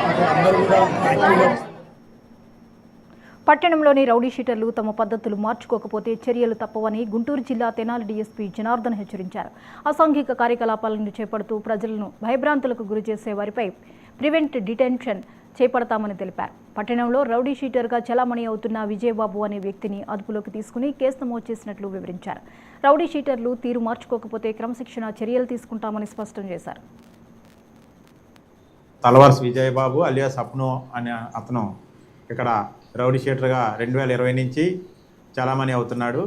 అందరూ కూడా యాక్టివ్గా పట్టణంలోని రౌడీ షీటర్లు తమ పద్ధతులు మార్చుకోకపోతే చర్యలు తప్పవని గుంటూరు జిల్లా తెనాలి డీఎస్పీ జనార్దన్ హెచ్చరించారు. అసాంఘిక కార్యకలాపాలను చేపడుతూ ప్రజలను భయభ్రాంతులకు గురిచేసే వారిపై ప్రివెంట్ డిటెన్షన్ చేపడతామని తెలిపారు. పట్టణంలో రౌడీ షీటర్గా చలామణి అవుతున్న విజయబాబు అనే వ్యక్తిని అదుపులోకి తీసుకుని కేసు నమోదు చేసినట్లు వివరించారు. రౌడీ షీటర్లు తీరు మార్చుకోకపోతే క్రమశిక్షణ చర్యలు తీసుకుంటామని స్పష్టం చేశారు. తలవర్స్ విజయబాబు అలియాస్ అప్ను అనే అతను ఇక్కడ రౌడీ షీటర్గా 2020 నుంచి చలామణి అవుతున్నాడు.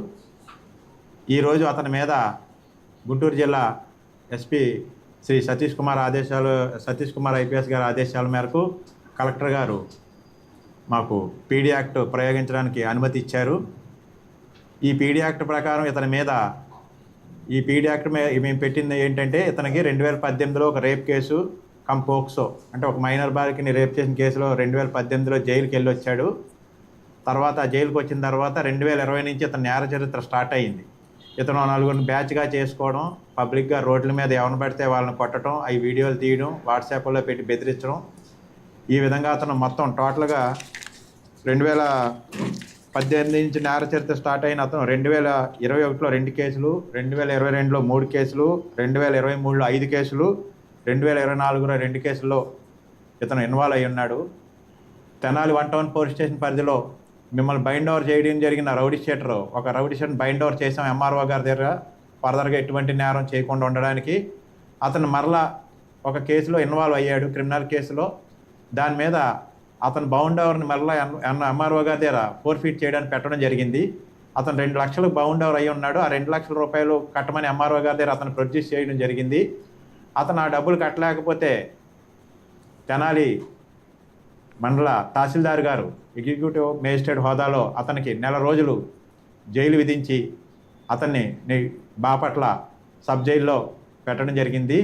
ఈరోజు అతని మీద గుంటూరు జిల్లా ఎస్పీ శ్రీ సతీష్ కుమార్ ఐపీఎస్ గారి ఆదేశాల మేరకు కలెక్టర్ గారు మాకు పీడీ యాక్ట్ ప్రయోగించడానికి అనుమతి ఇచ్చారు. ఈ పీడీ యాక్ట్ ప్రకారం ఇతని మీద ఈ పీడీ యాక్ట్ మేము పెట్టింది ఏంటంటే, ఇతనికి 2018లో ఒక రేప్ కేసు పోక్సో అంటే ఒక మైనర్ బాలికని రేప్ చేసిన కేసులో 2018లో జైలుకి వెళ్ళి వచ్చాడు. తర్వాత జైలుకి వచ్చిన తర్వాత 2020 నుంచి ఇతను నేర చరిత్ర స్టార్ట్ అయ్యింది. ఇతను 4 బ్యాచ్గా చేసుకోవడం, పబ్లిక్గా రోడ్ల మీద ఎవరిని పడితే వాళ్ళని కొట్టడం, అవి వీడియోలు తీయడం, వాట్సాప్లో పెట్టి బెదిరించడం, ఈ విధంగా అతను మొత్తం టోటల్గా 2018 నుంచి నేర చరిత్ర స్టార్ట్ అయిన అతను 2021లో 2 కేసులు, 2022లో 3 కేసులు, 2023లో 5 కేసులు, 2024లో 2 కేసుల్లో ఇతను ఇన్వాల్వ్ అయి ఉన్నాడు. తెనాలి 1 టౌన్ పోలీస్ స్టేషన్ పరిధిలో మిమ్మల్ని బైండ్ ఓవర్ చేయడం జరిగిన రౌడీ షీటర్ ఒక రౌడీ షీటర్ బైండ్ ఓవర్ చేసాం ఎంఆర్ఓ గారి దగ్గర, ఫర్దర్గా ఎటువంటి నేరం చేయకుండా ఉండడానికి. అతను మరలా ఒక కేసులో ఇన్వాల్వ్ అయ్యాడు, క్రిమినల్ కేసులో. దాని మీద అతను బౌండ్ ఓవర్ని మరలా ఎంఆర్ఓ గారి దగ్గర ఫోర్ఫీట్ చేయడానికి పెట్టడం జరిగింది. అతను 2 లక్షలకు బౌండ్ ఓవర్ అయ్యి ఉన్నాడు. ఆ 2 లక్షల రూపాయలు కట్టమని ఎంఆర్ఓ గారి దగ్గర అతను ప్రొడ్యూస్ చేయడం జరిగింది. అతను ఆ డబ్బులు కట్టలేకపోతే తెనాలి మండల తహసీల్దార్ గారు ఎగ్జిక్యూటివ్ మేజిస్ట్రేట్ హోదాలో అతనికి 1 నెల రోజులు జైలు విధించి అతన్ని బాపట్ల సబ్ జైల్లో పెట్టడం జరిగింది.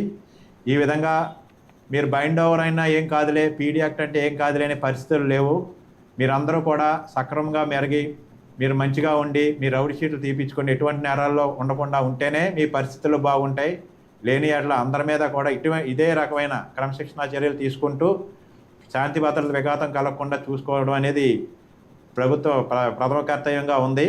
ఈ విధంగా మీరు బైండ్ ఓవర్ అయినా ఏం కాదులే, పీడీ యాక్ట్ అంటే ఏం కాదులే అనే పరిస్థితులు లేవు. మీరందరూ కూడా సక్రమంగా మెరిగి మీరు మంచిగా ఉండి మీ రౌడీ షీట్లు తీపించుకొని ఎటువంటి నేరాల్లో ఉండకుండా ఉంటేనే మీ పరిస్థితులు బాగుంటాయి. లేని అట్లా అందరి మీద కూడా ఇదే రకమైన క్రమశిక్షణా చర్యలు తీసుకుంటూ శాంతి భద్రతల విఘాతం కలగకుండా చూసుకోవడం అనేది ప్రభుత్వ ప్రథమ కర్తవ్యంగా ఉంది.